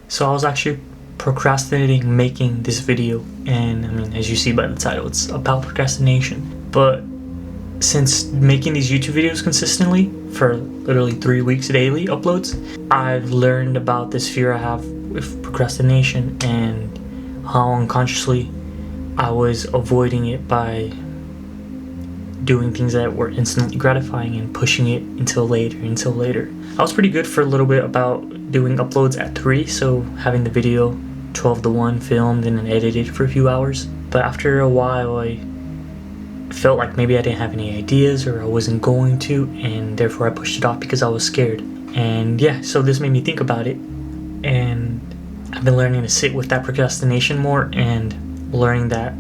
So I was actually procrastinating making this video, and I mean, as you see by the title, it's about procrastination. But since making these YouTube videos consistently for literally 3 weeks daily uploads, I've learned about this fear I have with procrastination and how unconsciously I was avoiding it by doing things that were instantly gratifying and pushing it until later. I was pretty good for a little bit about doing uploads at 3, so having the video 12 to 1 filmed and then edited for a few hours. But after a while, I felt like maybe I didn't have any ideas or I wasn't going to, and therefore I pushed it off because I was scared. And yeah, so this made me think about it, and I've been learning to sit with that procrastination more and learning that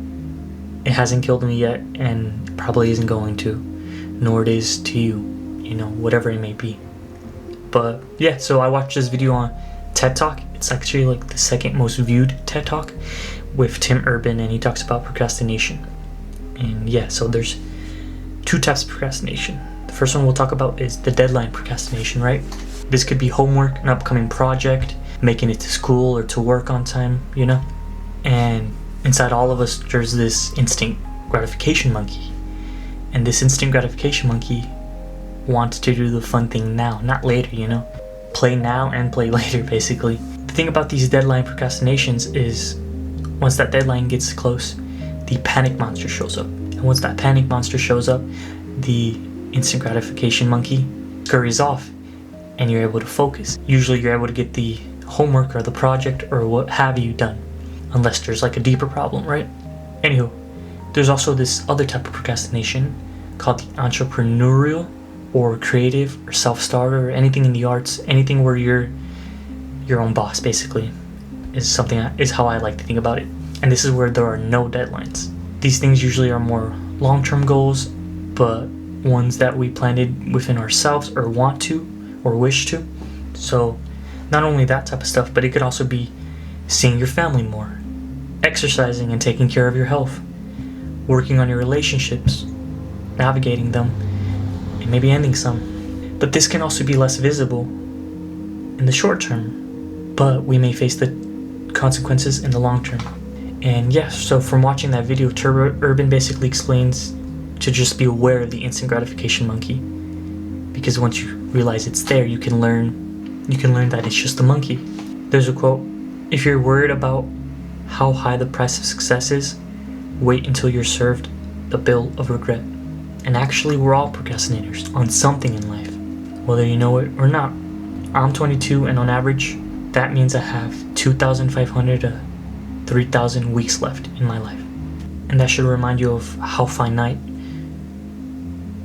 it hasn't killed me yet and probably isn't going to, nor it is to you, whatever it may be. But yeah, so I watched this video on TED Talk. It's actually like the second most viewed TED Talk with Tim Urban, and he talks about procrastination. And yeah, so there's 2 types of procrastination. The first one we'll talk about is the deadline procrastination, right? This could be homework, an upcoming project, making it to school or to work on time, And inside all of us, there's this instant gratification monkey. And this instant gratification monkey wants to do the fun thing now, not later, Play now and play later, basically. The thing about these deadline procrastinations is once that deadline gets close, the panic monster shows up. And once that panic monster shows up, the instant gratification monkey scurries off and you're able to focus. Usually you're able to get the homework or the project or what have you done, unless there's like a deeper problem, right? Anywho, there's also this other type of procrastination called the entrepreneurial or creative or self-starter or anything in the arts, anything where you're your own boss, basically, is how I like to think about it. And this is where there are no deadlines. These things usually are more long-term goals, but ones that we planted within ourselves or want to or wish to. So not only that type of stuff, but it could also be seeing your family more, exercising and taking care of your health, working on your relationships, navigating them, and maybe ending some. But this can also be less visible in the short term, but we may face the consequences in the long term. And yeah, so from watching that video, Urban basically explains to just be aware of the instant gratification monkey, because once you realize it's there, you can learn that it's just a monkey. There's a quote: "If you're worried about how high the price of success is, wait until you're served the bill of regret." And actually, we're all procrastinators on something in life, whether you know it or not. I'm 22, and on average, that means I have 2,500 to 3,000 weeks left in my life. And that should remind you of how finite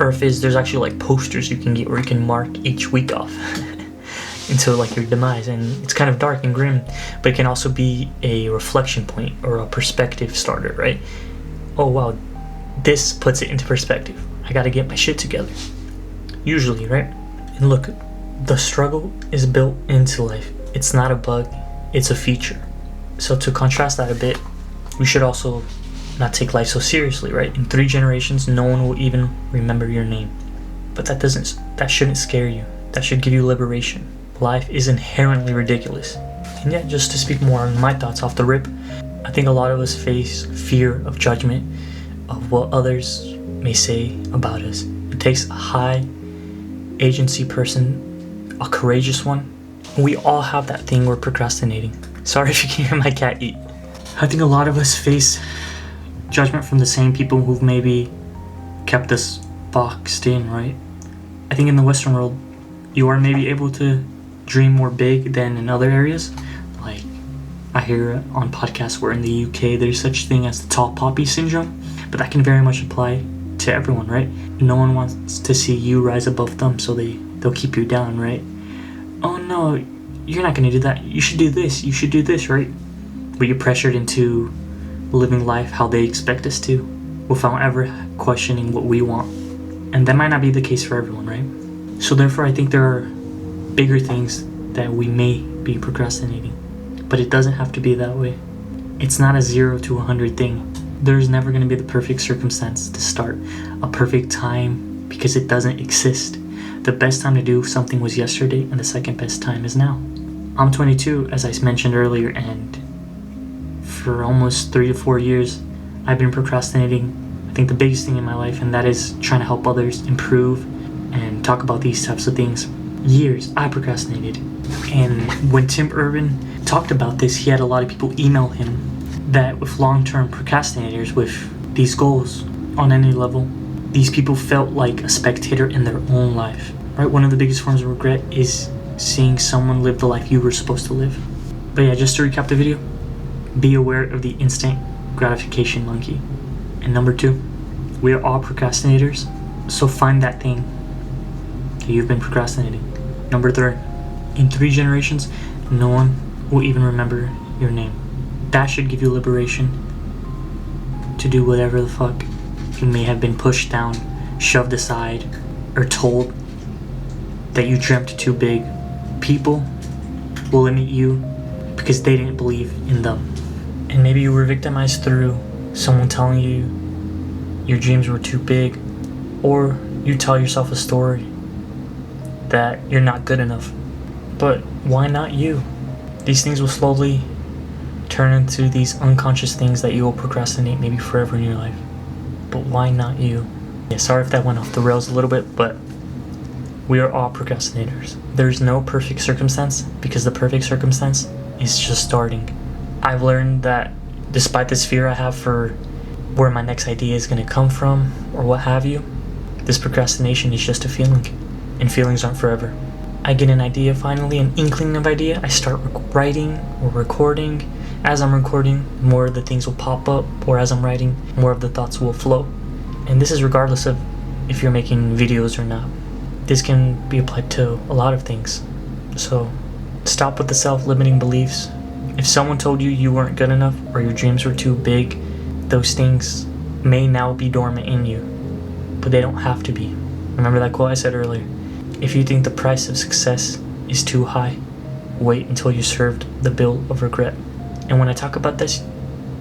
Earth is. There's actually like posters you can get where you can mark each week off until like your demise, and it's kind of dark and grim, but it can also be a reflection point or a perspective starter, right? Oh wow, this puts it into perspective. I gotta get my shit together. Usually, right? And look, the struggle is built into life. It's not a bug, it's a feature. So to contrast that a bit, we should also not take life so seriously, right? In 3 generations, no one will even remember your name. But that shouldn't scare you. That should give you liberation. Life is inherently ridiculous. And yeah, just to speak more on my thoughts off the rip, I think a lot of us face fear of judgment, of what others may say about us. It takes a high agency person, a courageous one. We all have that thing we're procrastinating. Sorry if you can hear my cat eat. I think a lot of us face judgment from the same people who've maybe kept us boxed in, right? I think in the Western world, you are maybe able to dream more big than in other areas. Like, I hear on podcasts where in the UK there's such thing as the tall poppy syndrome, but that can very much apply to everyone, right? No one wants to see you rise above them, so they'll keep you down, right? Oh no, you're not gonna do that. You should do this, right? But you're pressured into living life how they expect us to, without ever questioning what we want. And that might not be the case for everyone, right? So therefore, I think there are bigger things that we may be procrastinating, but it doesn't have to be that way. It's not a 0 to 100 thing. There's never going to be the perfect circumstance to start, a perfect time, because it doesn't exist. The best time to do something was yesterday, and the second best time is now. I'm 22, as I mentioned earlier, and for almost 3 to 4 years, I've been procrastinating. I think the biggest thing in my life, and that is trying to help others improve and talk about these types of things. Years I procrastinated. And when Tim Urban talked about this, he had a lot of people email him that with long-term procrastinators with these goals on any level, these people felt like a spectator in their own life, right? One of the biggest forms of regret is seeing someone live the life you were supposed to live. But yeah, just to recap the video, be aware of the instant gratification monkey. And number 2, we are all procrastinators, so find that thing that you've been procrastinating. Number 3, in 3 generations, no one will even remember your name. That should give you liberation to do whatever the fuck you may have been pushed down, shoved aside, or told that you dreamt too big. People will limit you because they didn't believe in them. And maybe you were victimized through someone telling you your dreams were too big, or you tell yourself a story that you're not good enough. But why not you? These things will slowly turn into these unconscious things that you will procrastinate maybe forever in your life. But why not you? Yeah, sorry if that went off the rails a little bit, but we are all procrastinators. There's no perfect circumstance, because the perfect circumstance is just starting. I've learned that despite this fear I have for where my next idea is going to come from or what have you, this procrastination is just a feeling, and feelings aren't forever. I get an idea finally, an inkling of idea, I start writing or recording. As I'm recording, more of the things will pop up, or as I'm writing, more of the thoughts will flow. And this is regardless of if you're making videos or not. This can be applied to a lot of things. So stop with the self-limiting beliefs. If someone told you you weren't good enough or your dreams were too big, those things may now be dormant in you, but they don't have to be. Remember that quote I said earlier? If you think the price of success is too high, wait until you served the bill of regret. And when I talk about this,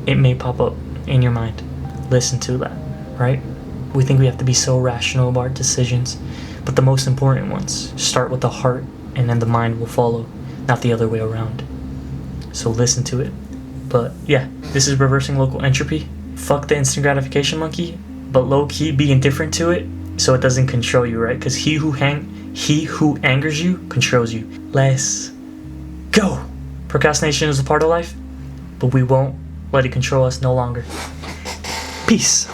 it may pop up in your mind. Listen to that, right? We think we have to be so rational about our decisions, but the most important ones start with the heart, and then the mind will follow, not the other way around. So listen to it. But yeah, this is reversing local entropy. Fuck the instant gratification monkey, but low-key be indifferent to it so it doesn't control you, right? Because he who angers you controls you. Let's go. Procrastination is a part of life, but we won't let it control us no longer. Peace.